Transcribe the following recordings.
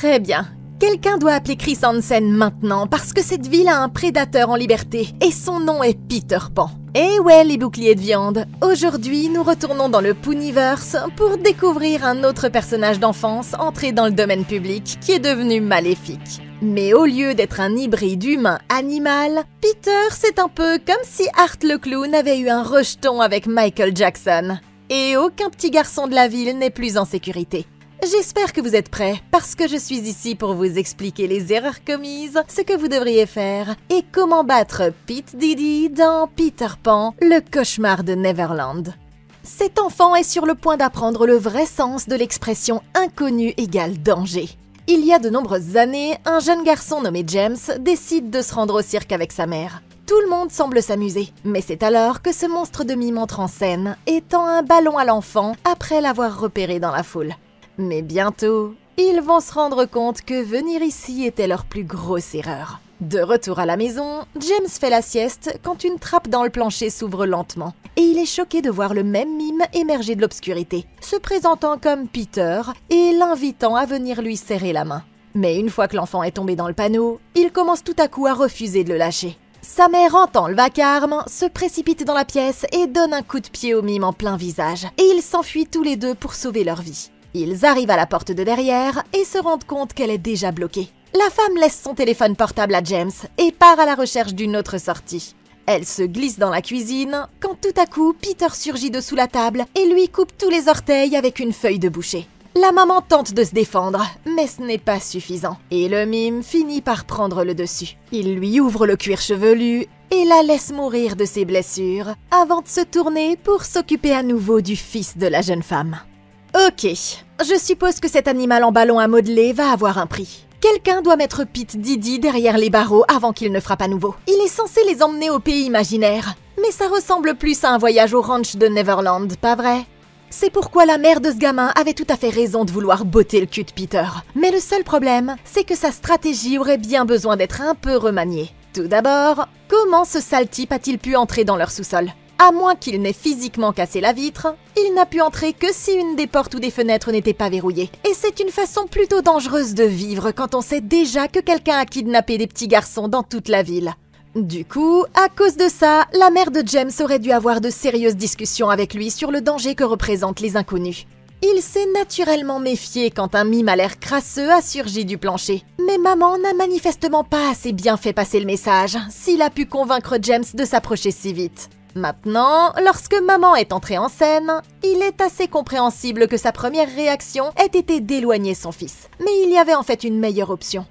Très bien. Quelqu'un doit appeler Chris Hansen maintenant parce que cette ville a un prédateur en liberté et son nom est Peter Pan. Et ouais, les boucliers de viande. Aujourd'hui, nous retournons dans le Pooniverse pour découvrir un autre personnage d'enfance entré dans le domaine public qui est devenu maléfique. Mais au lieu d'être un hybride humain-animal, Peter, c'est un peu comme si Art le clown avait eu un rejeton avec Michael Jackson. Et aucun petit garçon de la ville n'est plus en sécurité. J'espère que vous êtes prêts, parce que je suis ici pour vous expliquer les erreurs commises, ce que vous devriez faire, et comment battre Pete Diddy dans Peter Pan, le cauchemar de Neverland. Cet enfant est sur le point d'apprendre le vrai sens de l'expression « inconnu égale danger ». Il y a de nombreuses années, un jeune garçon nommé James décide de se rendre au cirque avec sa mère. Tout le monde semble s'amuser, mais c'est alors que ce monstre de mime entre en scène et tend un ballon à l'enfant après l'avoir repéré dans la foule. Mais bientôt, ils vont se rendre compte que venir ici était leur plus grosse erreur. De retour à la maison, James fait la sieste quand une trappe dans le plancher s'ouvre lentement. Et il est choqué de voir le même mime émerger de l'obscurité, se présentant comme Peter et l'invitant à venir lui serrer la main. Mais une fois que l'enfant est tombé dans le panneau, il commence tout à coup à refuser de le lâcher. Sa mère entend le vacarme, se précipite dans la pièce et donne un coup de pied au mime en plein visage. Et ils s'enfuient tous les deux pour sauver leur vie. Ils arrivent à la porte de derrière et se rendent compte qu'elle est déjà bloquée. La femme laisse son téléphone portable à James et part à la recherche d'une autre sortie. Elle se glisse dans la cuisine quand tout à coup Peter surgit de sous la table et lui coupe tous les orteils avec une feuille de boucher. La maman tente de se défendre, mais ce n'est pas suffisant. Et le mime finit par prendre le dessus. Il lui ouvre le cuir chevelu et la laisse mourir de ses blessures avant de se tourner pour s'occuper à nouveau du fils de la jeune femme. Ok, je suppose que cet animal en ballon à modeler va avoir un prix. Quelqu'un doit mettre Pete Diddy derrière les barreaux avant qu'il ne frappe à nouveau. Il est censé les emmener au pays imaginaire, mais ça ressemble plus à un voyage au ranch de Neverland, pas vrai? C'est pourquoi la mère de ce gamin avait tout à fait raison de vouloir botter le cul de Peter. Mais le seul problème, c'est que sa stratégie aurait bien besoin d'être un peu remaniée. Tout d'abord, comment ce sale type a-t-il pu entrer dans leur sous-sol ? À moins qu'il n'ait physiquement cassé la vitre, il n'a pu entrer que si une des portes ou des fenêtres n'était pas verrouillée. Et c'est une façon plutôt dangereuse de vivre quand on sait déjà que quelqu'un a kidnappé des petits garçons dans toute la ville. Du coup, à cause de ça, la mère de James aurait dû avoir de sérieuses discussions avec lui sur le danger que représentent les inconnus. Il s'est naturellement méfié quand un mime à l'air crasseux a surgi du plancher. Mais maman n'a manifestement pas assez bien fait passer le message, s'il a pu convaincre James de s'approcher si vite. Maintenant, lorsque maman est entrée en scène, il est assez compréhensible que sa première réaction ait été d'éloigner son fils. Mais il y avait en fait une meilleure option.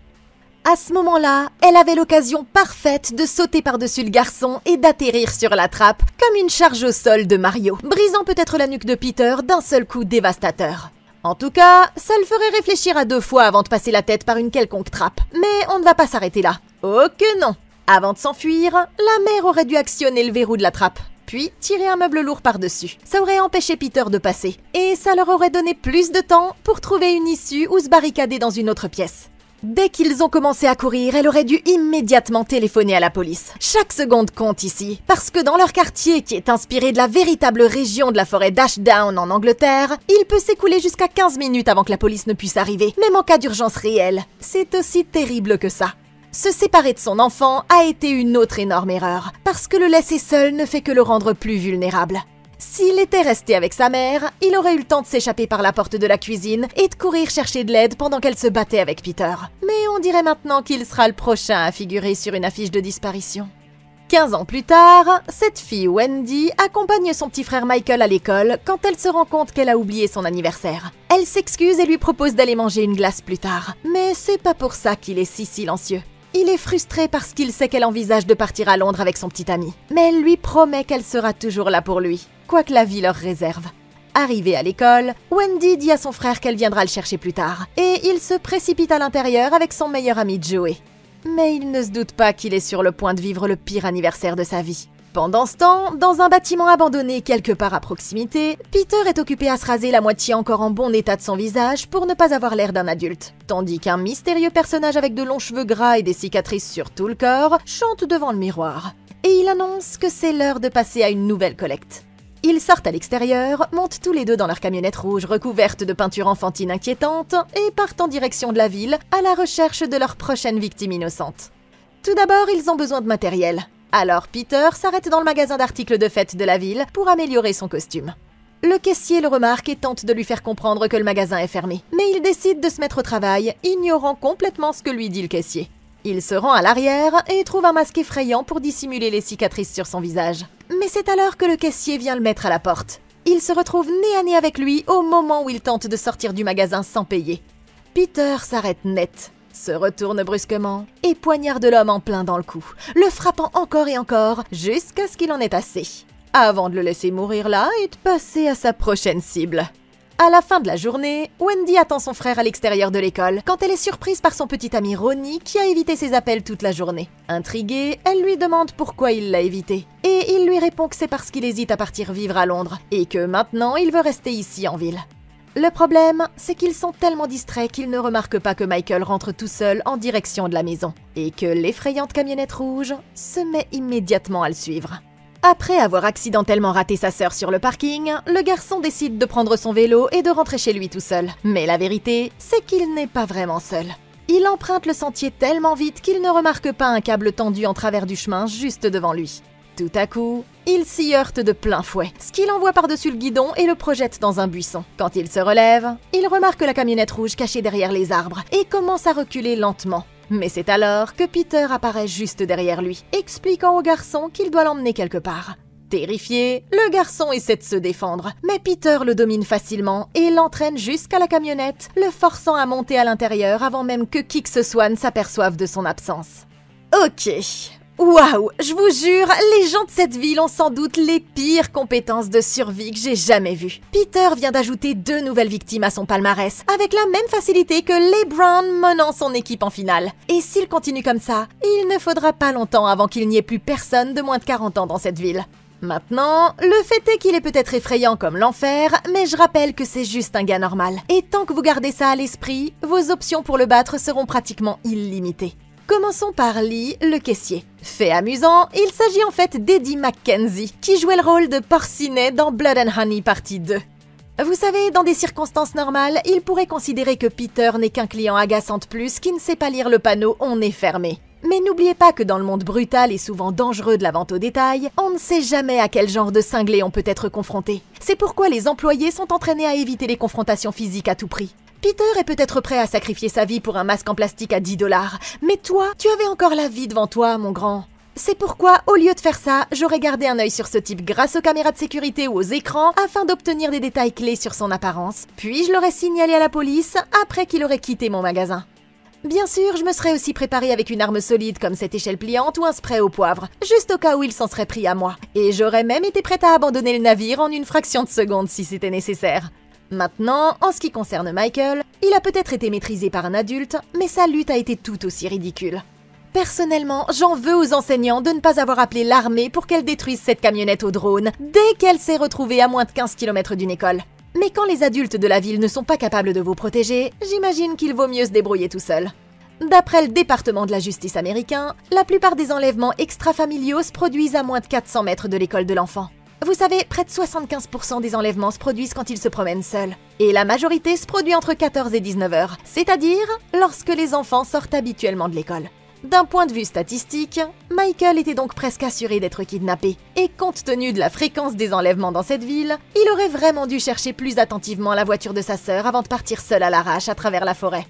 À ce moment-là, elle avait l'occasion parfaite de sauter par-dessus le garçon et d'atterrir sur la trappe, comme une charge au sol de Mario, brisant peut-être la nuque de Peter d'un seul coup dévastateur. En tout cas, ça le ferait réfléchir à 2 fois avant de passer la tête par une quelconque trappe. Mais on ne va pas s'arrêter là. Oh que non! Avant de s'enfuir, la mère aurait dû actionner le verrou de la trappe, puis tirer un meuble lourd par-dessus. Ça aurait empêché Peter de passer, et ça leur aurait donné plus de temps pour trouver une issue ou se barricader dans une autre pièce. Dès qu'ils ont commencé à courir, elle aurait dû immédiatement téléphoner à la police. Chaque seconde compte ici, parce que dans leur quartier, qui est inspiré de la véritable région de la forêt d'Ashdown en Angleterre, il peut s'écouler jusqu'à 15 minutes avant que la police ne puisse arriver, même en cas d'urgence réelle. C'est aussi terrible que ça. Se séparer de son enfant a été une autre énorme erreur, parce que le laisser seul ne fait que le rendre plus vulnérable. S'il était resté avec sa mère, il aurait eu le temps de s'échapper par la porte de la cuisine et de courir chercher de l'aide pendant qu'elle se battait avec Peter. Mais on dirait maintenant qu'il sera le prochain à figurer sur une affiche de disparition. 15 ans plus tard, cette fille Wendy accompagne son petit frère Michael à l'école quand elle se rend compte qu'elle a oublié son anniversaire. Elle s'excuse et lui propose d'aller manger une glace plus tard. Mais c'est pas pour ça qu'il est si silencieux. Il est frustré parce qu'il sait qu'elle envisage de partir à Londres avec son petit ami. Mais elle lui promet qu'elle sera toujours là pour lui, quoi que la vie leur réserve. Arrivée à l'école, Wendy dit à son frère qu'elle viendra le chercher plus tard. Et il se précipite à l'intérieur avec son meilleur ami Joey. Mais il ne se doute pas qu'il est sur le point de vivre le pire anniversaire de sa vie. Pendant ce temps, dans un bâtiment abandonné quelque part à proximité, Peter est occupé à se raser la moitié encore en bon état de son visage pour ne pas avoir l'air d'un adulte, tandis qu'un mystérieux personnage avec de longs cheveux gras et des cicatrices sur tout le corps chante devant le miroir. Et il annonce que c'est l'heure de passer à une nouvelle collecte. Ils sortent à l'extérieur, montent tous les deux dans leur camionnette rouge recouverte de peinture enfantine inquiétante et partent en direction de la ville à la recherche de leur prochaine victime innocente. Tout d'abord, ils ont besoin de matériel. Alors Peter s'arrête dans le magasin d'articles de fête de la ville pour améliorer son costume. Le caissier le remarque et tente de lui faire comprendre que le magasin est fermé. Mais il décide de se mettre au travail, ignorant complètement ce que lui dit le caissier. Il se rend à l'arrière et trouve un masque effrayant pour dissimuler les cicatrices sur son visage. Mais c'est alors que le caissier vient le mettre à la porte. Il se retrouve nez à nez avec lui au moment où il tente de sortir du magasin sans payer. Peter s'arrête net, se retourne brusquement et poignarde l'homme en plein dans le cou, le frappant encore et encore jusqu'à ce qu'il en ait assez, avant de le laisser mourir là et de passer à sa prochaine cible. À la fin de la journée, Wendy attend son frère à l'extérieur de l'école quand elle est surprise par son petit ami Ronnie qui a évité ses appels toute la journée. Intriguée, elle lui demande pourquoi il l'a évité. Et il lui répond que c'est parce qu'il hésite à partir vivre à Londres et que maintenant il veut rester ici en ville. Le problème, c'est qu'ils sont tellement distraits qu'ils ne remarquent pas que Michael rentre tout seul en direction de la maison et que l'effrayante camionnette rouge se met immédiatement à le suivre. Après avoir accidentellement raté sa sœur sur le parking, le garçon décide de prendre son vélo et de rentrer chez lui tout seul. Mais la vérité, c'est qu'il n'est pas vraiment seul. Il emprunte le sentier tellement vite qu'il ne remarque pas un câble tendu en travers du chemin juste devant lui. Tout à coup, il s'y heurte de plein fouet, ce qui l'envoie par-dessus le guidon et le projette dans un buisson. Quand il se relève, il remarque la camionnette rouge cachée derrière les arbres et commence à reculer lentement. Mais c'est alors que Peter apparaît juste derrière lui, expliquant au garçon qu'il doit l'emmener quelque part. Terrifié, le garçon essaie de se défendre, mais Peter le domine facilement et l'entraîne jusqu'à la camionnette, le forçant à monter à l'intérieur avant même que qui que ce soit ne s'aperçoive de son absence. Ok. Waouh, je vous jure, les gens de cette ville ont sans doute les pires compétences de survie que j'ai jamais vues. Peter vient d'ajouter 2 nouvelles victimes à son palmarès, avec la même facilité que LeBron menant son équipe en finale. Et s'il continue comme ça, il ne faudra pas longtemps avant qu'il n'y ait plus personne de moins de 40 ans dans cette ville. Maintenant, le fait est qu'il est peut-être effrayant comme l'enfer, mais je rappelle que c'est juste un gars normal. Et tant que vous gardez ça à l'esprit, vos options pour le battre seront pratiquement illimitées. Commençons par Lee, le caissier. Fait amusant, il s'agit en fait d'Eddie McKenzie, qui jouait le rôle de Porcinet dans Blood and Honey partie 2. Vous savez, dans des circonstances normales, il pourrait considérer que Peter n'est qu'un client agaçant de plus qui ne sait pas lire le panneau « On est fermé ». Mais n'oubliez pas que dans le monde brutal et souvent dangereux de la vente au détail, on ne sait jamais à quel genre de cinglé on peut être confronté. C'est pourquoi les employés sont entraînés à éviter les confrontations physiques à tout prix. Peter est peut-être prêt à sacrifier sa vie pour un masque en plastique à 10 $, mais toi, tu avais encore la vie devant toi, mon grand. C'est pourquoi, au lieu de faire ça, j'aurais gardé un œil sur ce type grâce aux caméras de sécurité ou aux écrans afin d'obtenir des détails clés sur son apparence, puis je l'aurais signalé à la police après qu'il aurait quitté mon magasin. Bien sûr, je me serais aussi préparée avec une arme solide comme cette échelle pliante ou un spray au poivre, juste au cas où il s'en serait pris à moi. Et j'aurais même été prête à abandonner le navire en une fraction de seconde si c'était nécessaire. Maintenant, en ce qui concerne Michael, il a peut-être été maîtrisé par un adulte, mais sa lutte a été tout aussi ridicule. Personnellement, j'en veux aux enseignants de ne pas avoir appelé l'armée pour qu'elle détruise cette camionnette au drone dès qu'elle s'est retrouvée à moins de 15 km d'une école. Mais quand les adultes de la ville ne sont pas capables de vous protéger, j'imagine qu'il vaut mieux se débrouiller tout seul. D'après le département de la justice américain, la plupart des enlèvements extrafamiliaux se produisent à moins de 400 mètres de l'école de l'enfant. Vous savez, près de 75% des enlèvements se produisent quand ils se promènent seuls. Et la majorité se produit entre 14 et 19 heures, c'est-à-dire lorsque les enfants sortent habituellement de l'école. D'un point de vue statistique, Michael était donc presque assuré d'être kidnappé. Et compte tenu de la fréquence des enlèvements dans cette ville, il aurait vraiment dû chercher plus attentivement la voiture de sa sœur avant de partir seul à l'arrache à travers la forêt.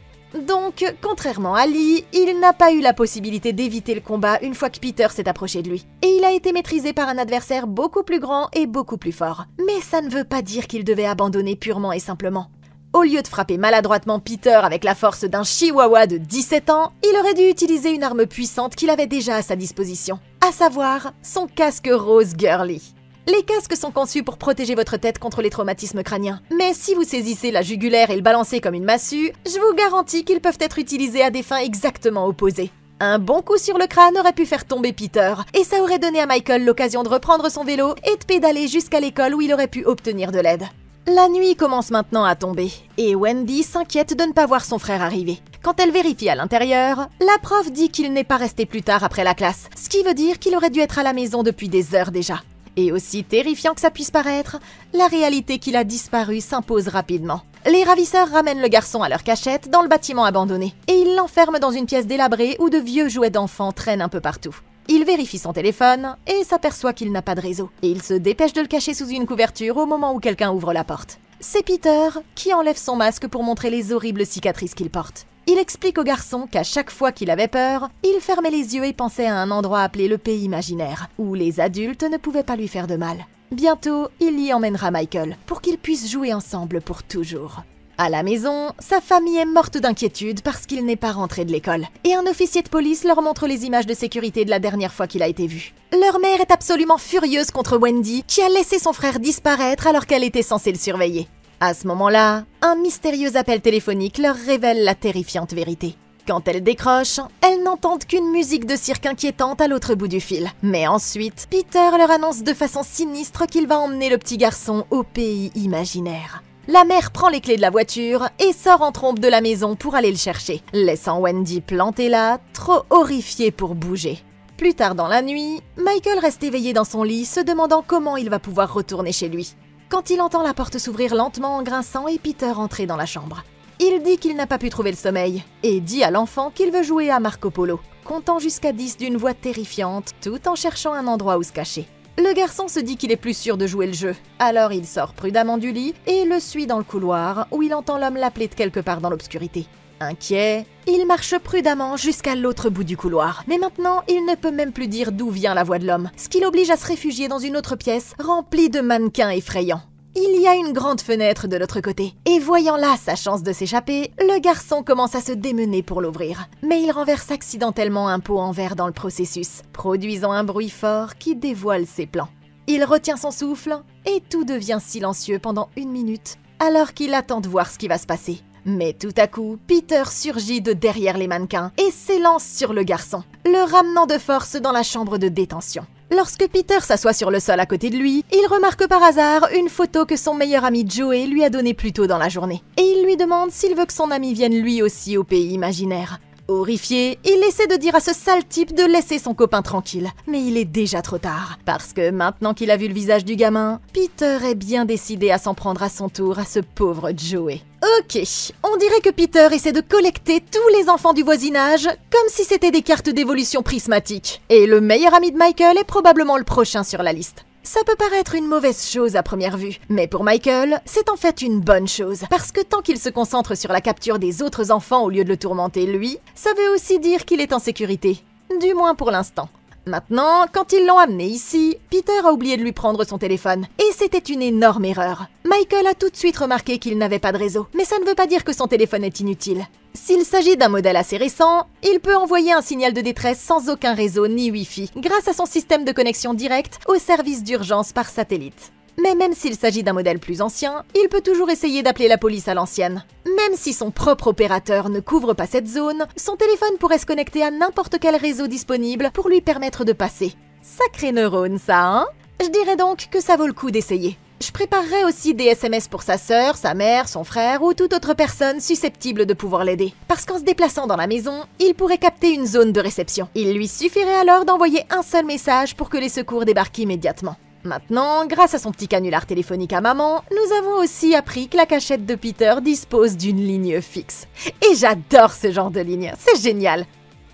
Donc, contrairement à Lee, il n'a pas eu la possibilité d'éviter le combat une fois que Peter s'est approché de lui. Et il a été maîtrisé par un adversaire beaucoup plus grand et beaucoup plus fort. Mais ça ne veut pas dire qu'il devait abandonner purement et simplement. Au lieu de frapper maladroitement Peter avec la force d'un chihuahua de 17 ans, il aurait dû utiliser une arme puissante qu'il avait déjà à sa disposition, à savoir son casque rose girly. Les casques sont conçus pour protéger votre tête contre les traumatismes crâniens. Mais si vous saisissez la jugulaire et le balancez comme une massue, je vous garantis qu'ils peuvent être utilisés à des fins exactement opposées. Un bon coup sur le crâne aurait pu faire tomber Peter, et ça aurait donné à Michael l'occasion de reprendre son vélo et de pédaler jusqu'à l'école où il aurait pu obtenir de l'aide. La nuit commence maintenant à tomber, et Wendy s'inquiète de ne pas voir son frère arriver. Quand elle vérifie à l'intérieur, la prof dit qu'il n'est pas resté plus tard après la classe, ce qui veut dire qu'il aurait dû être à la maison depuis des heures déjà. Et aussi terrifiant que ça puisse paraître, la réalité qu'il a disparu s'impose rapidement. Les ravisseurs ramènent le garçon à leur cachette dans le bâtiment abandonné et ils l'enferment dans une pièce délabrée où de vieux jouets d'enfants traînent un peu partout. Il vérifie son téléphone et s'aperçoit qu'il n'a pas de réseau. Et il se dépêche de le cacher sous une couverture au moment où quelqu'un ouvre la porte. C'est Peter qui enlève son masque pour montrer les horribles cicatrices qu'il porte. Il explique au garçon qu'à chaque fois qu'il avait peur, il fermait les yeux et pensait à un endroit appelé le pays imaginaire, où les adultes ne pouvaient pas lui faire de mal. Bientôt, il y emmènera Michael, pour qu'ils puissent jouer ensemble pour toujours. À la maison, sa famille est morte d'inquiétude parce qu'il n'est pas rentré de l'école. Et un officier de police leur montre les images de sécurité de la dernière fois qu'il a été vu. Leur mère est absolument furieuse contre Wendy, qui a laissé son frère disparaître alors qu'elle était censée le surveiller. À ce moment-là, un mystérieux appel téléphonique leur révèle la terrifiante vérité. Quand elles décrochent, elles n'entendent qu'une musique de cirque inquiétante à l'autre bout du fil. Mais ensuite, Peter leur annonce de façon sinistre qu'il va emmener le petit garçon au pays imaginaire. La mère prend les clés de la voiture et sort en trompe de la maison pour aller le chercher, laissant Wendy plantée là, trop horrifiée pour bouger. Plus tard dans la nuit, Michael reste éveillé dans son lit, se demandant comment il va pouvoir retourner chez lui. Quand il entend la porte s'ouvrir lentement en grinçant et Peter entrer dans la chambre. Il dit qu'il n'a pas pu trouver le sommeil et dit à l'enfant qu'il veut jouer à Marco Polo, comptant jusqu'à 10 d'une voix terrifiante tout en cherchant un endroit où se cacher. Le garçon se dit qu'il est plus sûr de jouer le jeu, alors il sort prudemment du lit et le suit dans le couloir où il entend l'homme l'appeler de quelque part dans l'obscurité. Inquiet, il marche prudemment jusqu'à l'autre bout du couloir. Mais maintenant, il ne peut même plus dire d'où vient la voix de l'homme, ce qui l'oblige à se réfugier dans une autre pièce remplie de mannequins effrayants. Il y a une grande fenêtre de l'autre côté, et voyant là sa chance de s'échapper, le garçon commence à se démener pour l'ouvrir. Mais il renverse accidentellement un pot en verre dans le processus, produisant un bruit fort qui dévoile ses plans. Il retient son souffle, et tout devient silencieux pendant 1 minute, alors qu'il attend de voir ce qui va se passer. Mais tout à coup, Peter surgit de derrière les mannequins et s'élance sur le garçon, le ramenant de force dans la chambre de détention. Lorsque Peter s'assoit sur le sol à côté de lui, il remarque par hasard une photo que son meilleur ami Joey lui a donnée plus tôt dans la journée. Et il lui demande s'il veut que son ami vienne lui aussi au pays imaginaire. Horrifié, il essaie de dire à ce sale type de laisser son copain tranquille. Mais il est déjà trop tard, parce que maintenant qu'il a vu le visage du gamin, Peter est bien décidé à s'en prendre à son tour à ce pauvre Joey. Ok, on dirait que Peter essaie de collecter tous les enfants du voisinage comme si c'était des cartes d'évolution prismatiques. Et le meilleur ami de Michael est probablement le prochain sur la liste. Ça peut paraître une mauvaise chose à première vue, mais pour Michael, c'est en fait une bonne chose, parce que tant qu'il se concentre sur la capture des autres enfants au lieu de le tourmenter lui, ça veut aussi dire qu'il est en sécurité, du moins pour l'instant. Maintenant, quand ils l'ont amené ici, Peter a oublié de lui prendre son téléphone, et c'était une énorme erreur. Michael a tout de suite remarqué qu'il n'avait pas de réseau, mais ça ne veut pas dire que son téléphone est inutile. S'il s'agit d'un modèle assez récent, il peut envoyer un signal de détresse sans aucun réseau ni Wi-Fi, grâce à son système de connexion directe au service d'urgence par satellite. Mais même s'il s'agit d'un modèle plus ancien, il peut toujours essayer d'appeler la police à l'ancienne. Même si son propre opérateur ne couvre pas cette zone, son téléphone pourrait se connecter à n'importe quel réseau disponible pour lui permettre de passer. Sacré neurone ça, hein? Je dirais donc que ça vaut le coup d'essayer. Je préparerai aussi des SMS pour sa sœur, sa mère, son frère ou toute autre personne susceptible de pouvoir l'aider. Parce qu'en se déplaçant dans la maison, il pourrait capter une zone de réception. Il lui suffirait alors d'envoyer un seul message pour que les secours débarquent immédiatement. Maintenant, grâce à son petit canular téléphonique à maman, nous avons aussi appris que la cachette de Peter dispose d'une ligne fixe. Et j'adore ce genre de ligne, c'est génial!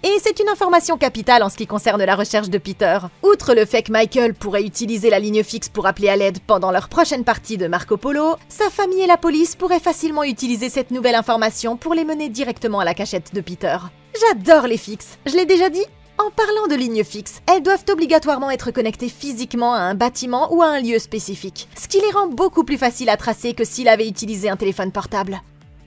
Et c'est une information capitale en ce qui concerne la recherche de Peter. Outre le fait que Michael pourrait utiliser la ligne fixe pour appeler à l'aide pendant leur prochaine partie de Marco Polo, sa famille et la police pourraient facilement utiliser cette nouvelle information pour les mener directement à la cachette de Peter. J'adore les fixes, je l'ai déjà dit? En parlant de lignes fixes, elles doivent obligatoirement être connectées physiquement à un bâtiment ou à un lieu spécifique, ce qui les rend beaucoup plus faciles à tracer que s'il avait utilisé un téléphone portable.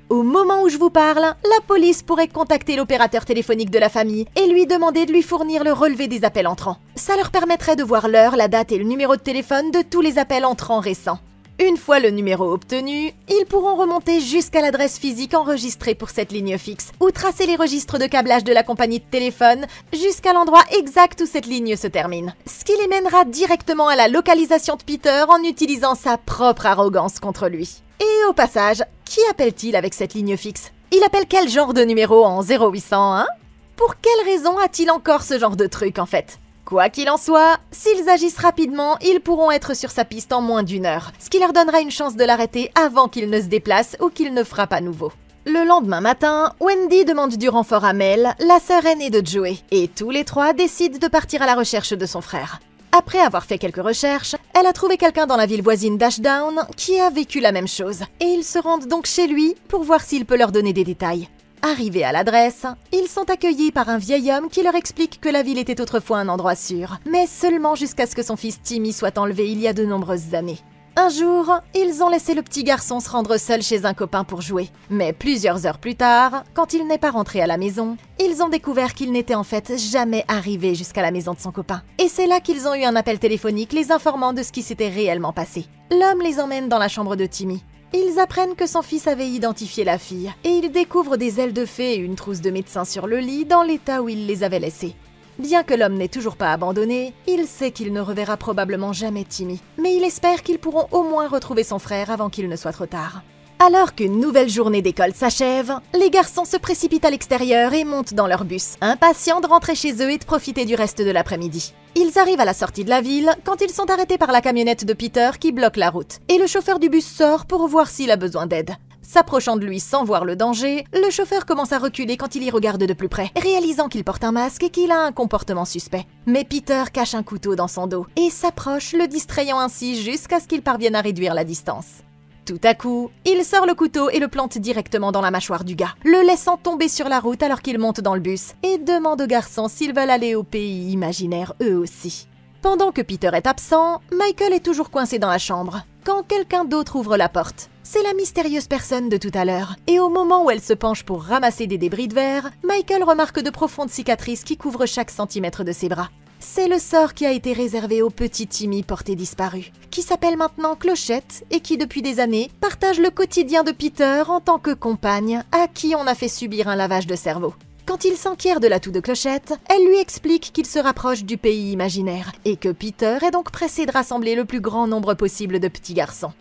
Au moment où je vous parle, la police pourrait contacter l'opérateur téléphonique de la famille et lui demander de lui fournir le relevé des appels entrants. Ça leur permettrait de voir l'heure, la date et le numéro de téléphone de tous les appels entrants récents. Une fois le numéro obtenu, ils pourront remonter jusqu'à l'adresse physique enregistrée pour cette ligne fixe, ou tracer les registres de câblage de la compagnie de téléphone jusqu'à l'endroit exact où cette ligne se termine. Ce qui les mènera directement à la localisation de Peter en utilisant sa propre arrogance contre lui. Et au passage, qui appelle-t-il avec cette ligne fixe? Il appelle quel genre de numéro en 0800, hein? Pour quelle raison a-t-il encore ce genre de truc en fait? Quoi qu'il en soit, s'ils agissent rapidement, ils pourront être sur sa piste en moins d'1 heure, ce qui leur donnera une chance de l'arrêter avant qu'il ne se déplace ou qu'il ne frappe à nouveau. Le lendemain matin, Wendy demande du renfort à Mel, la sœur aînée de Joey, et tous les trois décident de partir à la recherche de son frère. Après avoir fait quelques recherches, elle a trouvé quelqu'un dans la ville voisine d'Ashdown qui a vécu la même chose, et ils se rendent donc chez lui pour voir s'il peut leur donner des détails. Arrivés à l'adresse, ils sont accueillis par un vieil homme qui leur explique que la ville était autrefois un endroit sûr, mais seulement jusqu'à ce que son fils Timmy soit enlevé il y a de nombreuses années. Un jour, ils ont laissé le petit garçon se rendre seul chez un copain pour jouer. Mais plusieurs heures plus tard, quand il n'est pas rentré à la maison, ils ont découvert qu'il n'était en fait jamais arrivé jusqu'à la maison de son copain. Et c'est là qu'ils ont eu un appel téléphonique les informant de ce qui s'était réellement passé. L'homme les emmène dans la chambre de Timmy. Ils apprennent que son fils avait identifié la fille, et ils découvrent des ailes de fée et une trousse de médecin sur le lit dans l'état où il les avait laissées. Bien que l'homme n'ait toujours pas abandonné, il sait qu'il ne reverra probablement jamais Timmy, mais il espère qu'ils pourront au moins retrouver son frère avant qu'il ne soit trop tard. Alors qu'une nouvelle journée d'école s'achève, les garçons se précipitent à l'extérieur et montent dans leur bus, impatients de rentrer chez eux et de profiter du reste de l'après-midi. Ils arrivent à la sortie de la ville quand ils sont arrêtés par la camionnette de Peter qui bloque la route, et le chauffeur du bus sort pour voir s'il a besoin d'aide. S'approchant de lui sans voir le danger, le chauffeur commence à reculer quand il y regarde de plus près, réalisant qu'il porte un masque et qu'il a un comportement suspect. Mais Peter cache un couteau dans son dos et s'approche, le distrayant ainsi jusqu'à ce qu'il parvienne à réduire la distance. Tout à coup, il sort le couteau et le plante directement dans la mâchoire du gars, le laissant tomber sur la route alors qu'il monte dans le bus et demande aux garçons s'ils veulent aller au pays imaginaire eux aussi. Pendant que Peter est absent, Michael est toujours coincé dans la chambre, quand quelqu'un d'autre ouvre la porte. C'est la mystérieuse personne de tout à l'heure, et au moment où elle se penche pour ramasser des débris de verre, Michael remarque de profondes cicatrices qui couvrent chaque centimètre de ses bras. C'est le sort qui a été réservé au petit Timmy porté disparu, qui s'appelle maintenant Clochette et qui depuis des années partage le quotidien de Peter en tant que compagne à qui on a fait subir un lavage de cerveau. Quand il s'enquiert de l'atout de Clochette, elle lui explique qu'il se rapproche du pays imaginaire et que Peter est donc pressé de rassembler le plus grand nombre possible de petits garçons.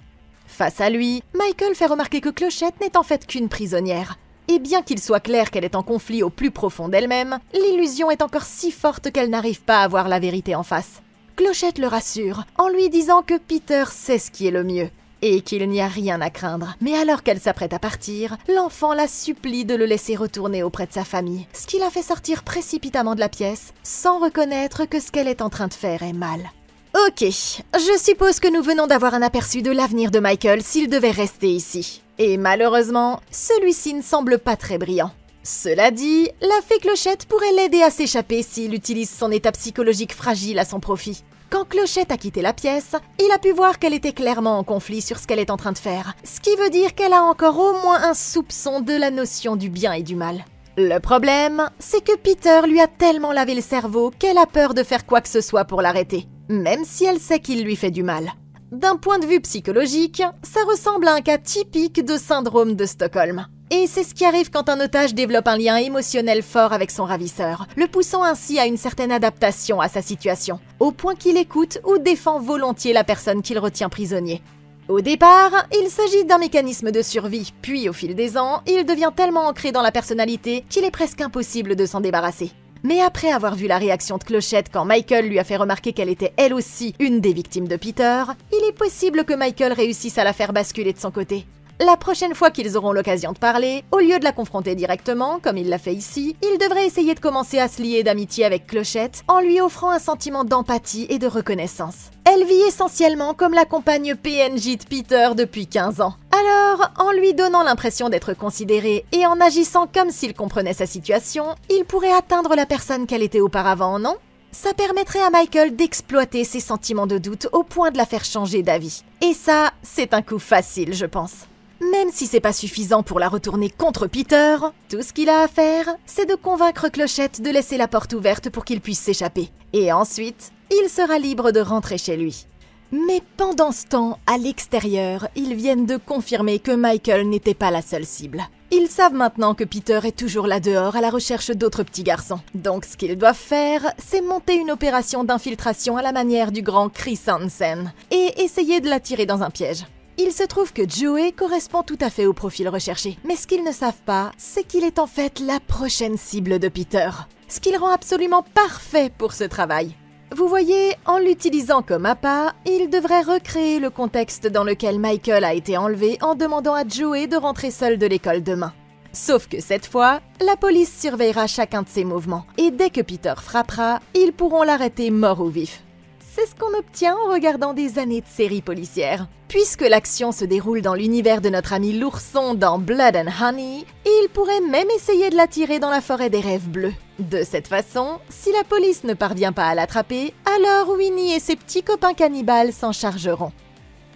Face à lui, Michael fait remarquer que Clochette n'est en fait qu'une prisonnière. Et bien qu'il soit clair qu'elle est en conflit au plus profond d'elle-même, l'illusion est encore si forte qu'elle n'arrive pas à voir la vérité en face. Clochette le rassure en lui disant que Peter sait ce qui est le mieux et qu'il n'y a rien à craindre. Mais alors qu'elle s'apprête à partir, l'enfant la supplie de le laisser retourner auprès de sa famille, ce qui la fait sortir précipitamment de la pièce, sans reconnaître que ce qu'elle est en train de faire est mal. Ok, je suppose que nous venons d'avoir un aperçu de l'avenir de Michael s'il devait rester ici. Et malheureusement, celui-ci ne semble pas très brillant. Cela dit, la fée Clochette pourrait l'aider à s'échapper s'il utilise son état psychologique fragile à son profit. Quand Clochette a quitté la pièce, il a pu voir qu'elle était clairement en conflit sur ce qu'elle est en train de faire, ce qui veut dire qu'elle a encore au moins un soupçon de la notion du bien et du mal. Le problème, c'est que Peter lui a tellement lavé le cerveau qu'elle a peur de faire quoi que ce soit pour l'arrêter, même si elle sait qu'il lui fait du mal. D'un point de vue psychologique, ça ressemble à un cas typique de syndrome de Stockholm. Et c'est ce qui arrive quand un otage développe un lien émotionnel fort avec son ravisseur, le poussant ainsi à une certaine adaptation à sa situation, au point qu'il écoute ou défend volontiers la personne qu'il retient prisonnier. Au départ, il s'agit d'un mécanisme de survie, puis au fil des ans, il devient tellement ancré dans la personnalité qu'il est presque impossible de s'en débarrasser. Mais après avoir vu la réaction de Clochette quand Michael lui a fait remarquer qu'elle était elle aussi une des victimes de Peter, il est possible que Michael réussisse à la faire basculer de son côté. La prochaine fois qu'ils auront l'occasion de parler, au lieu de la confronter directement, comme il l'a fait ici, il devrait essayer de commencer à se lier d'amitié avec Clochette en lui offrant un sentiment d'empathie et de reconnaissance. Elle vit essentiellement comme la compagne PNJ de Peter depuis 15 ans. Alors, en lui donnant l'impression d'être considéré et en agissant comme s'il comprenait sa situation, il pourrait atteindre la personne qu'elle était auparavant, non ? Ça permettrait à Michael d'exploiter ses sentiments de doute au point de la faire changer d'avis. Et ça, c'est un coup facile, je pense. Même si c'est pas suffisant pour la retourner contre Peter, tout ce qu'il a à faire, c'est de convaincre Clochette de laisser la porte ouverte pour qu'il puisse s'échapper. Et ensuite, il sera libre de rentrer chez lui. Mais pendant ce temps, à l'extérieur, ils viennent de confirmer que Michael n'était pas la seule cible. Ils savent maintenant que Peter est toujours là dehors à la recherche d'autres petits garçons. Donc ce qu'ils doivent faire, c'est monter une opération d'infiltration à la manière du grand Chris Hansen et essayer de l'attirer dans un piège. Il se trouve que Joey correspond tout à fait au profil recherché, mais ce qu'ils ne savent pas, c'est qu'il est en fait la prochaine cible de Peter, ce qui le rend absolument parfait pour ce travail. Vous voyez, en l'utilisant comme appât, il devrait recréer le contexte dans lequel Michael a été enlevé en demandant à Joey de rentrer seul de l'école demain. Sauf que cette fois, la police surveillera chacun de ses mouvements, et dès que Peter frappera, ils pourront l'arrêter mort ou vif. C'est ce qu'on obtient en regardant des années de séries policières. Puisque l'action se déroule dans l'univers de notre ami l'ourson dans Blood and Honey, il pourrait même essayer de l'attirer dans la forêt des rêves bleus. De cette façon, si la police ne parvient pas à l'attraper, alors Winnie et ses petits copains cannibales s'en chargeront.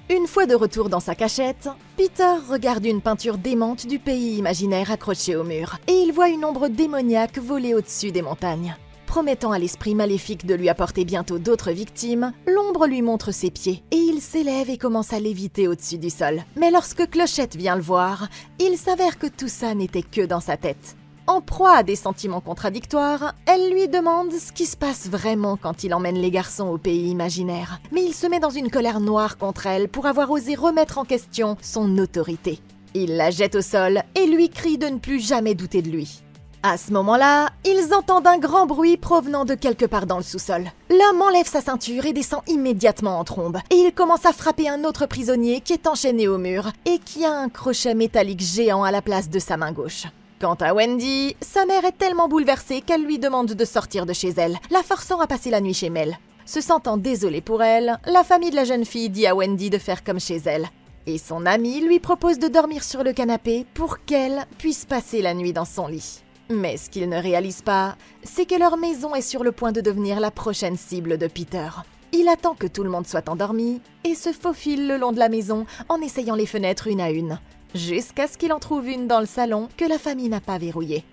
Une fois de retour dans sa cachette, Peter regarde une peinture démente du pays imaginaire accrochée au mur, et il voit une ombre démoniaque voler au-dessus des montagnes. Promettant à l'esprit maléfique de lui apporter bientôt d'autres victimes, l'ombre lui montre ses pieds, et il s'élève et commence à léviter au-dessus du sol. Mais lorsque Clochette vient le voir, il s'avère que tout ça n'était que dans sa tête. En proie à des sentiments contradictoires, elle lui demande ce qui se passe vraiment quand il emmène les garçons au pays imaginaire. Mais il se met dans une colère noire contre elle pour avoir osé remettre en question son autorité. Il la jette au sol et lui crie de ne plus jamais douter de lui. À ce moment-là, ils entendent un grand bruit provenant de quelque part dans le sous-sol. L'homme enlève sa ceinture et descend immédiatement en trombe. Et il commence à frapper un autre prisonnier qui est enchaîné au mur et qui a un crochet métallique géant à la place de sa main gauche. Quant à Wendy, sa mère est tellement bouleversée qu'elle lui demande de sortir de chez elle, la forçant à passer la nuit chez Mel. Se sentant désolée pour elle, la famille de la jeune fille dit à Wendy de faire comme chez elle. Et son ami lui propose de dormir sur le canapé pour qu'elle puisse passer la nuit dans son lit. Mais ce qu'ils ne réalisent pas, c'est que leur maison est sur le point de devenir la prochaine cible de Peter. Il attend que tout le monde soit endormi et se faufile le long de la maison en essayant les fenêtres une à une, jusqu'à ce qu'il en trouve une dans le salon que la famille n'a pas verrouillée.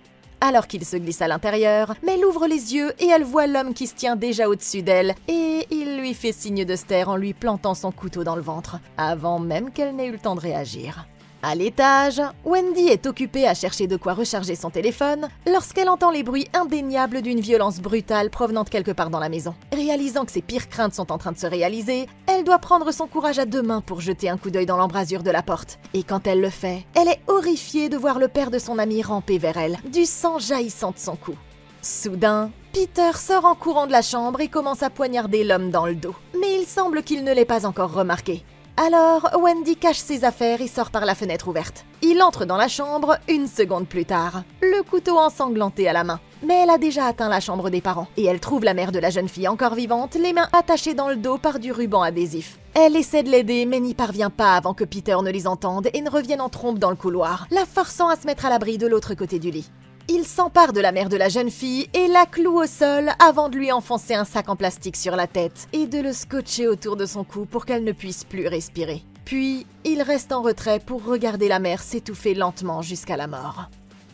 Alors qu'il se glisse à l'intérieur, Mel ouvre les yeux et elle voit l'homme qui se tient déjà au-dessus d'elle et il lui fait signe de se taire en lui plantant son couteau dans le ventre, avant même qu'elle n'ait eu le temps de réagir. À l'étage, Wendy est occupée à chercher de quoi recharger son téléphone lorsqu'elle entend les bruits indéniables d'une violence brutale provenant de quelque part dans la maison. Réalisant que ses pires craintes sont en train de se réaliser, elle doit prendre son courage à deux mains pour jeter un coup d'œil dans l'embrasure de la porte. Et quand elle le fait, elle est horrifiée de voir le père de son ami ramper vers elle, du sang jaillissant de son cou. Soudain, Peter sort en courant de la chambre et commence à poignarder l'homme dans le dos. Mais il semble qu'il ne l'ait pas encore remarqué. Alors, Wendy cache ses affaires et sort par la fenêtre ouverte. Il entre dans la chambre une seconde plus tard, le couteau ensanglanté à la main. Mais elle a déjà atteint la chambre des parents, et elle trouve la mère de la jeune fille encore vivante, les mains attachées dans le dos par du ruban adhésif. Elle essaie de l'aider, mais n'y parvient pas avant que Peter ne les entende et ne revienne en trompe dans le couloir, la forçant à se mettre à l'abri de l'autre côté du lit. Il s'empare de la mère de la jeune fille et la cloue au sol avant de lui enfoncer un sac en plastique sur la tête et de le scotcher autour de son cou pour qu'elle ne puisse plus respirer. Puis, il reste en retrait pour regarder la mère s'étouffer lentement jusqu'à la mort.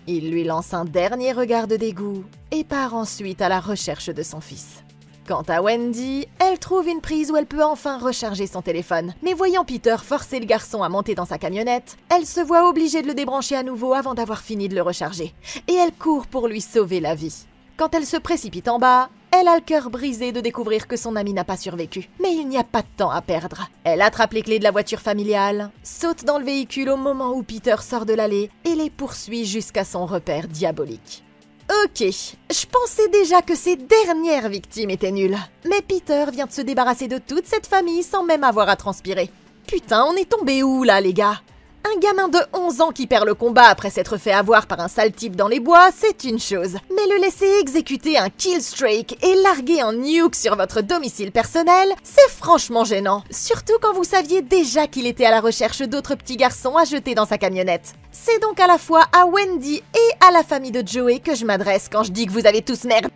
Il lui lance un dernier regard de dégoût et part ensuite à la recherche de son fils. Quant à Wendy, elle trouve une prise où elle peut enfin recharger son téléphone. Mais voyant Peter forcer le garçon à monter dans sa camionnette, elle se voit obligée de le débrancher à nouveau avant d'avoir fini de le recharger. Et elle court pour lui sauver la vie. Quand elle se précipite en bas, elle a le cœur brisé de découvrir que son ami n'a pas survécu. Mais il n'y a pas de temps à perdre. Elle attrape les clés de la voiture familiale, saute dans le véhicule au moment où Peter sort de l'allée et les poursuit jusqu'à son repère diabolique. Ok, je pensais déjà que ces dernières victimes étaient nulles. Mais Peter vient de se débarrasser de toute cette famille sans même avoir à transpirer. Putain, on est tombé où là, les gars? Un gamin de 11 ans qui perd le combat après s'être fait avoir par un sale type dans les bois, c'est une chose. Mais le laisser exécuter un killstreak et larguer un nuke sur votre domicile personnel, c'est franchement gênant. Surtout quand vous saviez déjà qu'il était à la recherche d'autres petits garçons à jeter dans sa camionnette. C'est donc à la fois à Wendy et à la famille de Joey que je m'adresse quand je dis que vous avez tous merde.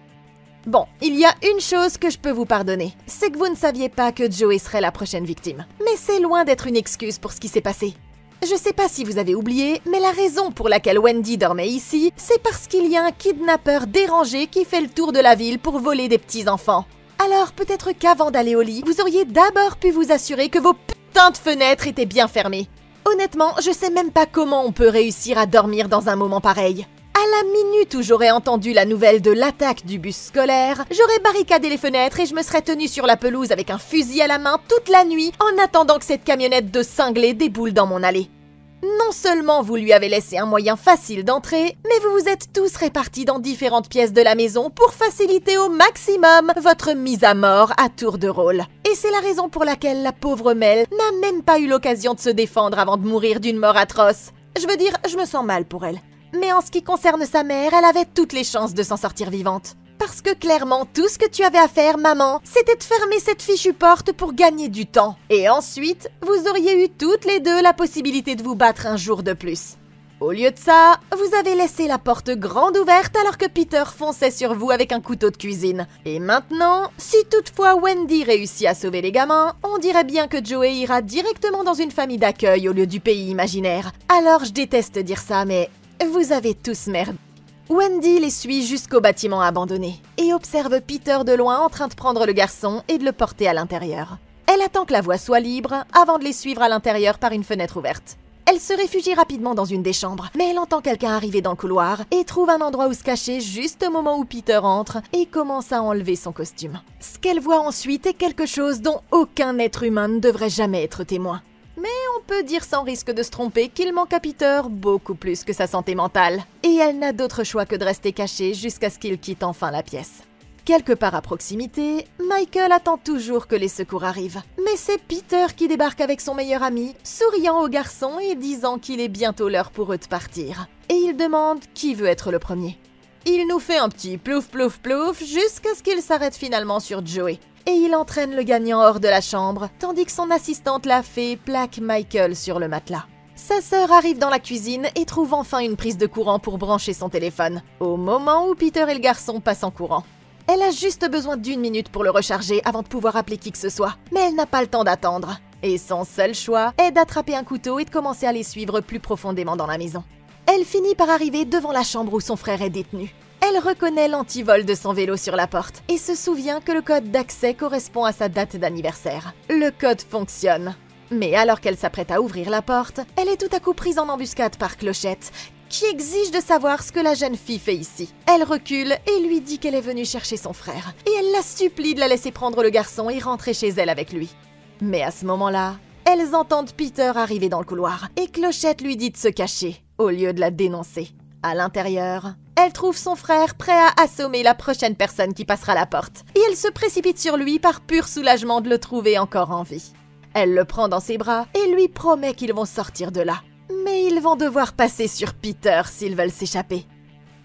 Bon, il y a une chose que je peux vous pardonner, c'est que vous ne saviez pas que Joey serait la prochaine victime. Mais c'est loin d'être une excuse pour ce qui s'est passé. Je sais pas si vous avez oublié, mais la raison pour laquelle Wendy dormait ici, c'est parce qu'il y a un kidnappeur dérangé qui fait le tour de la ville pour voler des petits-enfants. Alors peut-être qu'avant d'aller au lit, vous auriez d'abord pu vous assurer que vos putains de fenêtres étaient bien fermées. Honnêtement, je sais même pas comment on peut réussir à dormir dans un moment pareil. À la minute où j'aurais entendu la nouvelle de l'attaque du bus scolaire, j'aurais barricadé les fenêtres et je me serais tenue sur la pelouse avec un fusil à la main toute la nuit en attendant que cette camionnette de cinglés déboule dans mon allée. Non seulement vous lui avez laissé un moyen facile d'entrer, mais vous vous êtes tous répartis dans différentes pièces de la maison pour faciliter au maximum votre mise à mort à tour de rôle. Et c'est la raison pour laquelle la pauvre Mel n'a même pas eu l'occasion de se défendre avant de mourir d'une mort atroce. Je veux dire, je me sens mal pour elle. Mais en ce qui concerne sa mère, elle avait toutes les chances de s'en sortir vivante. Parce que clairement, tout ce que tu avais à faire, maman, c'était de fermer cette fichue porte pour gagner du temps. Et ensuite, vous auriez eu toutes les deux la possibilité de vous battre un jour de plus. Au lieu de ça, vous avez laissé la porte grande ouverte alors que Peter fonçait sur vous avec un couteau de cuisine. Et maintenant, si toutefois Wendy réussit à sauver les gamins, on dirait bien que Joey ira directement dans une famille d'accueil au lieu du pays imaginaire. Alors je déteste dire ça, mais vous avez tous merdé. Wendy les suit jusqu'au bâtiment abandonné et observe Peter de loin en train de prendre le garçon et de le porter à l'intérieur. Elle attend que la voie soit libre avant de les suivre à l'intérieur par une fenêtre ouverte. Elle se réfugie rapidement dans une des chambres, mais elle entend quelqu'un arriver dans le couloir et trouve un endroit où se cacher juste au moment où Peter entre et commence à enlever son costume. Ce qu'elle voit ensuite est quelque chose dont aucun être humain ne devrait jamais être témoin. Mais on peut dire sans risque de se tromper qu'il manque à Peter beaucoup plus que sa santé mentale. Et elle n'a d'autre choix que de rester cachée jusqu'à ce qu'il quitte enfin la pièce. Quelque part à proximité, Michael attend toujours que les secours arrivent. Mais c'est Peter qui débarque avec son meilleur ami, souriant au garçon et disant qu'il est bientôt l'heure pour eux de partir. Et il demande qui veut être le premier. Il nous fait un petit plouf plouf plouf jusqu'à ce qu'il s'arrête finalement sur Joey. Et il entraîne le gagnant hors de la chambre, tandis que son assistante la fée plaque Michael sur le matelas. Sa sœur arrive dans la cuisine et trouve enfin une prise de courant pour brancher son téléphone, au moment où Peter et le garçon passent en courant. Elle a juste besoin d'1 minute pour le recharger avant de pouvoir appeler qui que ce soit, mais elle n'a pas le temps d'attendre. Et son seul choix est d'attraper un couteau et de commencer à les suivre plus profondément dans la maison. Elle finit par arriver devant la chambre où son frère est détenu. Elle reconnaît l'antivol de son vélo sur la porte et se souvient que le code d'accès correspond à sa date d'anniversaire. Le code fonctionne. Mais alors qu'elle s'apprête à ouvrir la porte, elle est tout à coup prise en embuscade par Clochette, qui exige de savoir ce que la jeune fille fait ici. Elle recule et lui dit qu'elle est venue chercher son frère, et elle la supplie de la laisser prendre le garçon et rentrer chez elle avec lui. Mais à ce moment-là, elles entendent Peter arriver dans le couloir, et Clochette lui dit de se cacher, au lieu de la dénoncer. À l'intérieur, elle trouve son frère prêt à assommer la prochaine personne qui passera la porte, et elle se précipite sur lui par pur soulagement de le trouver encore en vie. Elle le prend dans ses bras et lui promet qu'ils vont sortir de là. Mais ils vont devoir passer sur Peter s'ils veulent s'échapper.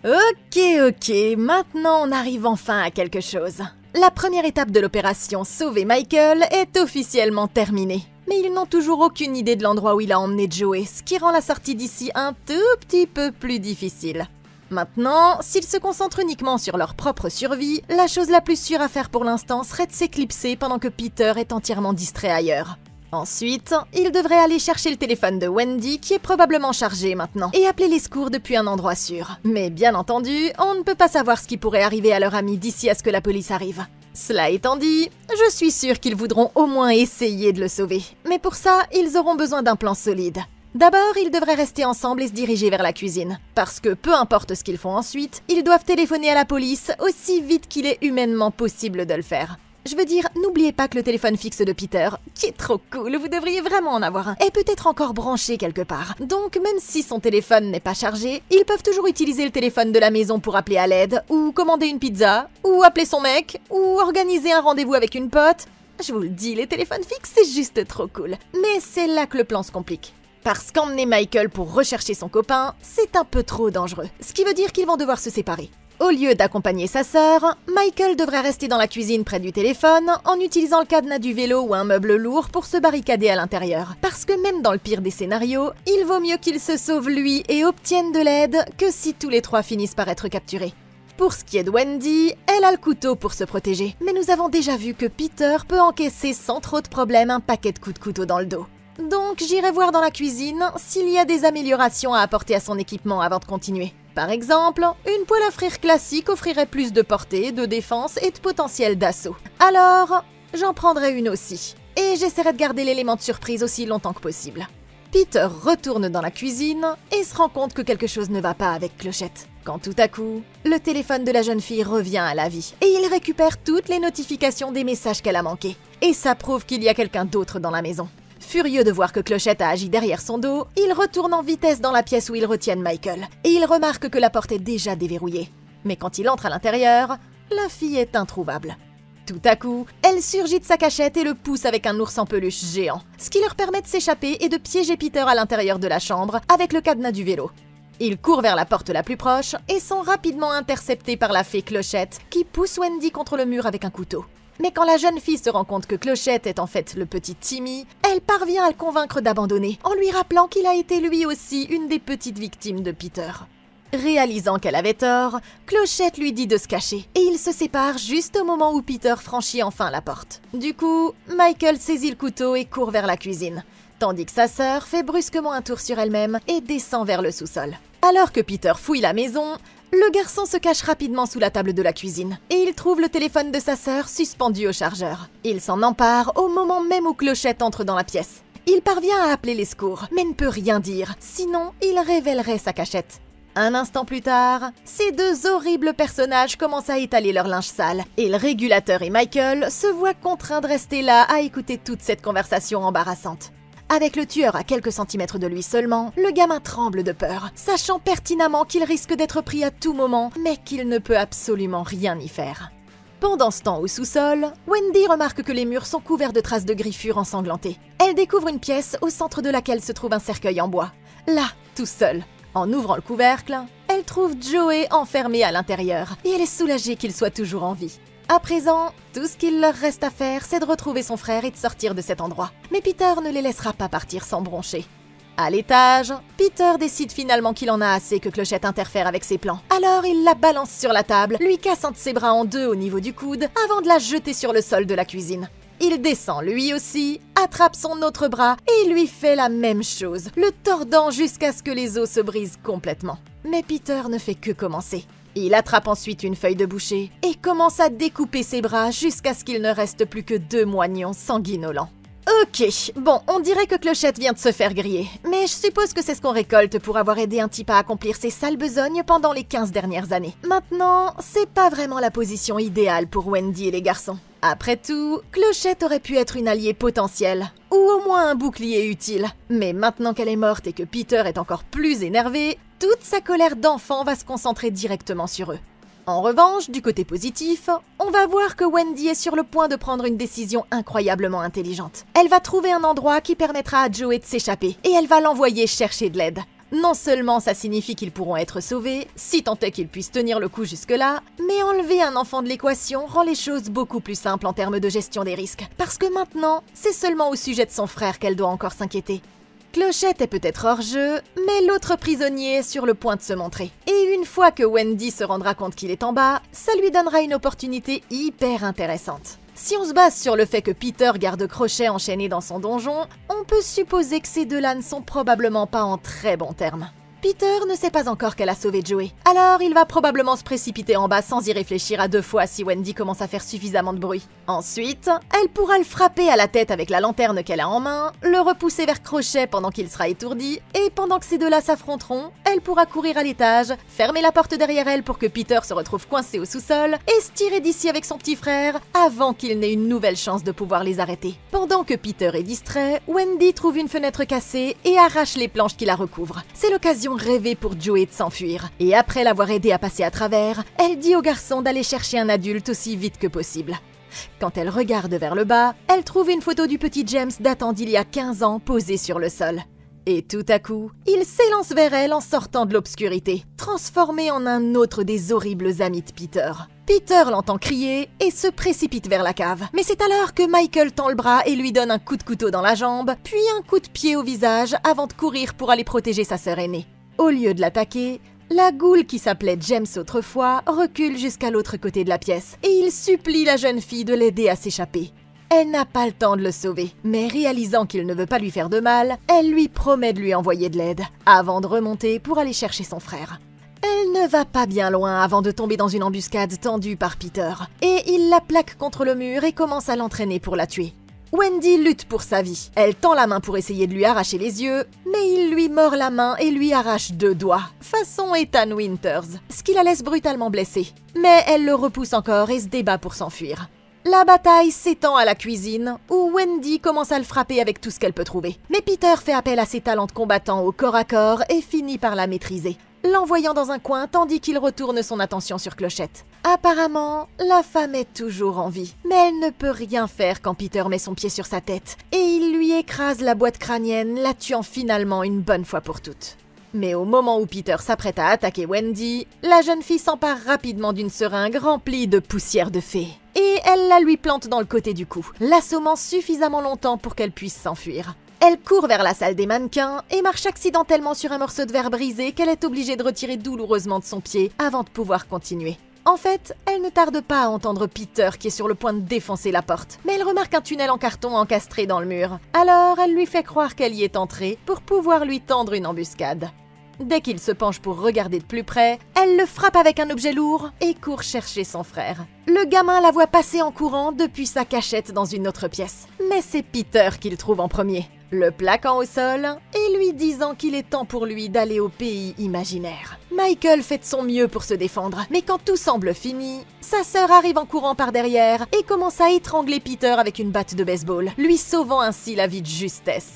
Ok, maintenant on arrive enfin à quelque chose. La première étape de l'opération Sauver Michael est officiellement terminée. Mais ils n'ont toujours aucune idée de l'endroit où il a emmené Joey, ce qui rend la sortie d'ici un tout petit peu plus difficile. Maintenant, s'ils se concentrent uniquement sur leur propre survie, la chose la plus sûre à faire pour l'instant serait de s'éclipser pendant que Peter est entièrement distrait ailleurs. Ensuite, ils devraient aller chercher le téléphone de Wendy qui est probablement chargé maintenant et appeler les secours depuis un endroit sûr. Mais bien entendu, on ne peut pas savoir ce qui pourrait arriver à leur ami d'ici à ce que la police arrive. Cela étant dit, je suis sûre qu'ils voudront au moins essayer de le sauver. Mais pour ça, ils auront besoin d'un plan solide. D'abord, ils devraient rester ensemble et se diriger vers la cuisine. Parce que peu importe ce qu'ils font ensuite, ils doivent téléphoner à la police aussi vite qu'il est humainement possible de le faire. Je veux dire, n'oubliez pas que le téléphone fixe de Peter, qui est trop cool, vous devriez vraiment en avoir un, est peut-être encore branché quelque part. Donc même si son téléphone n'est pas chargé, ils peuvent toujours utiliser le téléphone de la maison pour appeler à l'aide, ou commander une pizza, ou appeler son mec, ou organiser un rendez-vous avec une pote. Je vous le dis, les téléphones fixes, c'est juste trop cool. Mais c'est là que le plan se complique. Parce qu'emmener Michael pour rechercher son copain, c'est un peu trop dangereux. Ce qui veut dire qu'ils vont devoir se séparer. Au lieu d'accompagner sa sœur, Michael devrait rester dans la cuisine près du téléphone en utilisant le cadenas du vélo ou un meuble lourd pour se barricader à l'intérieur. Parce que même dans le pire des scénarios, il vaut mieux qu'il se sauve lui et obtienne de l'aide que si tous les trois finissent par être capturés. Pour ce qui est de Wendy, elle a le couteau pour se protéger. Mais nous avons déjà vu que Peter peut encaisser sans trop de problème un paquet de coups de couteau dans le dos. Donc j'irai voir dans la cuisine s'il y a des améliorations à apporter à son équipement avant de continuer. Par exemple, une poêle à frire classique offrirait plus de portée, de défense et de potentiel d'assaut. Alors, j'en prendrai une aussi. Et j'essaierai de garder l'élément de surprise aussi longtemps que possible. Peter retourne dans la cuisine et se rend compte que quelque chose ne va pas avec Clochette. Quand tout à coup, le téléphone de la jeune fille revient à la vie et il récupère toutes les notifications des messages qu'elle a manqués. Et ça prouve qu'il y a quelqu'un d'autre dans la maison. Furieux de voir que Clochette a agi derrière son dos, il retourne en vitesse dans la pièce où ils retiennent Michael, et il remarque que la porte est déjà déverrouillée. Mais quand il entre à l'intérieur, la fille est introuvable. Tout à coup, elle surgit de sa cachette et le pousse avec un ours en peluche géant, ce qui leur permet de s'échapper et de piéger Peter à l'intérieur de la chambre avec le cadenas du vélo. Ils courent vers la porte la plus proche et sont rapidement interceptés par la fée Clochette qui pousse Wendy contre le mur avec un couteau. Mais quand la jeune fille se rend compte que Clochette est en fait le petit Timmy, elle parvient à le convaincre d'abandonner en lui rappelant qu'il a été lui aussi une des petites victimes de Peter. Réalisant qu'elle avait tort, Clochette lui dit de se cacher et ils se séparent juste au moment où Peter franchit enfin la porte. Du coup, Michael saisit le couteau et court vers la cuisine, tandis que sa sœur fait brusquement un tour sur elle-même et descend vers le sous-sol. Alors que Peter fouille la maison, le garçon se cache rapidement sous la table de la cuisine et il trouve le téléphone de sa sœur suspendu au chargeur. Il s'en empare au moment même où Clochette entre dans la pièce. Il parvient à appeler les secours, mais ne peut rien dire, sinon il révélerait sa cachette. Un instant plus tard, ces deux horribles personnages commencent à étaler leur linge sale, et le régulateur et Michael se voient contraints de rester là à écouter toute cette conversation embarrassante. Avec le tueur à quelques centimètres de lui seulement, le gamin tremble de peur, sachant pertinemment qu'il risque d'être pris à tout moment, mais qu'il ne peut absolument rien y faire. Pendant ce temps au sous-sol, Wendy remarque que les murs sont couverts de traces de griffures ensanglantées. Elle découvre une pièce au centre de laquelle se trouve un cercueil en bois. Là, tout seul. En ouvrant le couvercle, elle trouve Joey enfermé à l'intérieur et elle est soulagée qu'il soit toujours en vie. À présent, tout ce qu'il leur reste à faire, c'est de retrouver son frère et de sortir de cet endroit. Mais Peter ne les laissera pas partir sans broncher. À l'étage, Peter décide finalement qu'il en a assez que Clochette interfère avec ses plans. Alors il la balance sur la table, lui casse un de ses bras en deux au niveau du coude, avant de la jeter sur le sol de la cuisine. Il descend lui aussi, attrape son autre bras et lui fait la même chose, le tordant jusqu'à ce que les os se brisent complètement. Mais Peter ne fait que commencer. Il attrape ensuite une feuille de boucher et commence à découper ses bras jusqu'à ce qu'il ne reste plus que 2 moignons sanguinolents. Ok, bon, on dirait que Clochette vient de se faire griller, mais je suppose que c'est ce qu'on récolte pour avoir aidé un type à accomplir ses sales besognes pendant les 15 dernières années. Maintenant, c'est pas vraiment la position idéale pour Wendy et les garçons. Après tout, Clochette aurait pu être une alliée potentielle, ou au moins un bouclier utile. Mais maintenant qu'elle est morte et que Peter est encore plus énervé, toute sa colère d'enfant va se concentrer directement sur eux. En revanche, du côté positif, on va voir que Wendy est sur le point de prendre une décision incroyablement intelligente. Elle va trouver un endroit qui permettra à Joey de s'échapper, et elle va l'envoyer chercher de l'aide. Non seulement ça signifie qu'ils pourront être sauvés, si tant est qu'ils puissent tenir le coup jusque-là, mais enlever un enfant de l'équation rend les choses beaucoup plus simples en termes de gestion des risques, parce que maintenant, c'est seulement au sujet de son frère qu'elle doit encore s'inquiéter. Clochette est peut-être hors jeu, mais l'autre prisonnier est sur le point de se montrer. Et une fois que Wendy se rendra compte qu'il est en bas, ça lui donnera une opportunité hyper intéressante. Si on se base sur le fait que Peter garde Crochet enchaîné dans son donjon, on peut supposer que ces deux-là ne sont probablement pas en très bons termes. Peter ne sait pas encore qu'elle a sauvé Joey, alors il va probablement se précipiter en bas sans y réfléchir à 2 fois si Wendy commence à faire suffisamment de bruit. Ensuite, elle pourra le frapper à la tête avec la lanterne qu'elle a en main, le repousser vers Crochet pendant qu'il sera étourdi, et pendant que ces deux-là s'affronteront, elle pourra courir à l'étage, fermer la porte derrière elle pour que Peter se retrouve coincé au sous-sol, et se tirer d'ici avec son petit frère avant qu'il n'ait une nouvelle chance de pouvoir les arrêter. Pendant que Peter est distrait, Wendy trouve une fenêtre cassée et arrache les planches qui la recouvrent. C'est l'occasion rêvée pour Joey de s'enfuir, et après l'avoir aidé à passer à travers, elle dit au garçon d'aller chercher un adulte aussi vite que possible. Quand elle regarde vers le bas, elle trouve une photo du petit James datant d'il y a 15 ans posée sur le sol. Et tout à coup, il s'élance vers elle en sortant de l'obscurité, transformé en un autre des horribles amis de Peter. Peter l'entend crier et se précipite vers la cave. Mais c'est alors que Michael tend le bras et lui donne un coup de couteau dans la jambe, puis un coup de pied au visage avant de courir pour aller protéger sa sœur aînée. Au lieu de l'attaquer, la goule qui s'appelait James autrefois recule jusqu'à l'autre côté de la pièce et il supplie la jeune fille de l'aider à s'échapper. Elle n'a pas le temps de le sauver, mais réalisant qu'il ne veut pas lui faire de mal, elle lui promet de lui envoyer de l'aide, avant de remonter pour aller chercher son frère. Elle ne va pas bien loin avant de tomber dans une embuscade tendue par Peter, et il la plaque contre le mur et commence à l'entraîner pour la tuer. Wendy lutte pour sa vie. Elle tend la main pour essayer de lui arracher les yeux, mais il lui mord la main et lui arrache 2 doigts, façon Ethan Winters, ce qui la laisse brutalement blessée. Mais elle le repousse encore et se débat pour s'enfuir. La bataille s'étend à la cuisine, où Wendy commence à le frapper avec tout ce qu'elle peut trouver. Mais Peter fait appel à ses talents de combattant au corps à corps et finit par la maîtriser, l'envoyant dans un coin tandis qu'il retourne son attention sur Clochette. Apparemment, la femme est toujours en vie, mais elle ne peut rien faire quand Peter met son pied sur sa tête, et il lui écrase la boîte crânienne, la tuant finalement une bonne fois pour toutes. Mais au moment où Peter s'apprête à attaquer Wendy, la jeune fille s'empare rapidement d'une seringue remplie de poussière de fée. Et elle la lui plante dans le côté du cou, l'assommant suffisamment longtemps pour qu'elle puisse s'enfuir. Elle court vers la salle des mannequins et marche accidentellement sur un morceau de verre brisé qu'elle est obligée de retirer douloureusement de son pied avant de pouvoir continuer. En fait, elle ne tarde pas à entendre Peter qui est sur le point de défoncer la porte, mais elle remarque un tunnel en carton encastré dans le mur. Alors elle lui fait croire qu'elle y est entrée pour pouvoir lui tendre une embuscade. Dès qu'il se penche pour regarder de plus près, elle le frappe avec un objet lourd et court chercher son frère. Le gamin la voit passer en courant depuis sa cachette dans une autre pièce. Mais c'est Peter qui le trouve en premier, le plaquant au sol et lui disant qu'il est temps pour lui d'aller au pays imaginaire. Michael fait de son mieux pour se défendre, mais quand tout semble fini, sa sœur arrive en courant par derrière et commence à étrangler Peter avec une batte de baseball, lui sauvant ainsi la vie de justesse.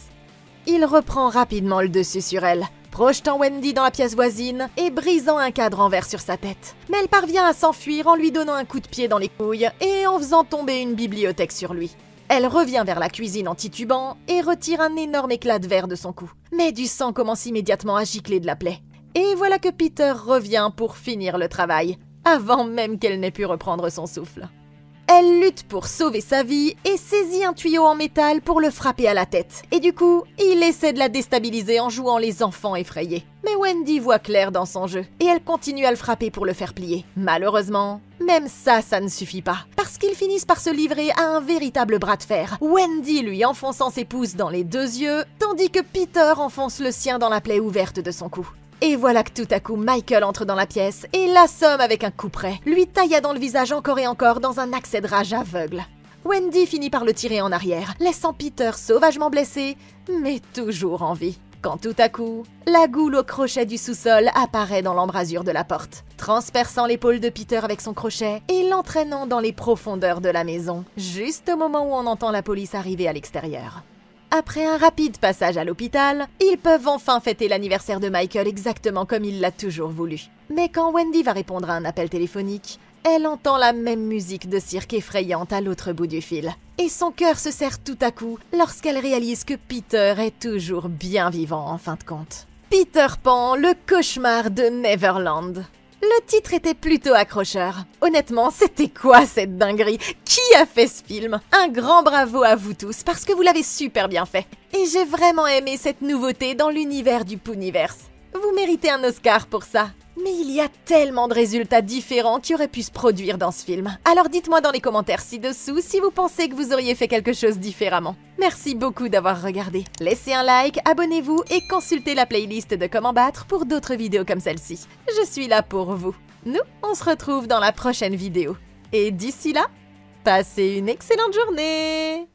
Il reprend rapidement le dessus sur elle, projetant Wendy dans la pièce voisine et brisant un cadre en verre sur sa tête. Mais elle parvient à s'enfuir en lui donnant un coup de pied dans les couilles et en faisant tomber une bibliothèque sur lui. Elle revient vers la cuisine en titubant et retire un énorme éclat de verre de son cou. Mais du sang commence immédiatement à gicler de la plaie. Et voilà que Peter revient pour finir le travail, avant même qu'elle n'ait pu reprendre son souffle. Elle lutte pour sauver sa vie et saisit un tuyau en métal pour le frapper à la tête. Et du coup, il essaie de la déstabiliser en jouant les enfants effrayés. Mais Wendy voit clair dans son jeu et elle continue à le frapper pour le faire plier. Malheureusement, même ça ne suffit pas. Parce qu'ils finissent par se livrer à un véritable bras de fer. Wendy lui enfonçant ses pouces dans les 2 yeux, tandis que Peter enfonce le sien dans la plaie ouverte de son cou. Et voilà que tout à coup, Michael entre dans la pièce et l'assomme avec un coup près, lui tailla dans le visage encore et encore dans un accès de rage aveugle. Wendy finit par le tirer en arrière, laissant Peter sauvagement blessé, mais toujours en vie. Quand tout à coup, la goule au crochet du sous-sol apparaît dans l'embrasure de la porte, transperçant l'épaule de Peter avec son crochet et l'entraînant dans les profondeurs de la maison, juste au moment où on entend la police arriver à l'extérieur. Après un rapide passage à l'hôpital, ils peuvent enfin fêter l'anniversaire de Michael exactement comme il l'a toujours voulu. Mais quand Wendy va répondre à un appel téléphonique, elle entend la même musique de cirque effrayante à l'autre bout du fil. Et son cœur se serre tout à coup lorsqu'elle réalise que Peter est toujours bien vivant en fin de compte. Peter Pan, le cauchemar de Neverland. Le titre était plutôt accrocheur. Honnêtement, c'était quoi cette dinguerie? Qui a fait ce film? Un grand bravo à vous tous, parce que vous l'avez super bien fait. Et j'ai vraiment aimé cette nouveauté dans l'univers du Puniverse. Vous méritez un Oscar pour ça. Mais il y a tellement de résultats différents qui auraient pu se produire dans ce film. Alors dites-moi dans les commentaires ci-dessous si vous pensez que vous auriez fait quelque chose différemment. Merci beaucoup d'avoir regardé. Laissez un like, abonnez-vous et consultez la playlist de Comment battre pour d'autres vidéos comme celle-ci. Je suis là pour vous. Nous, on se retrouve dans la prochaine vidéo. Et d'ici là, passez une excellente journée!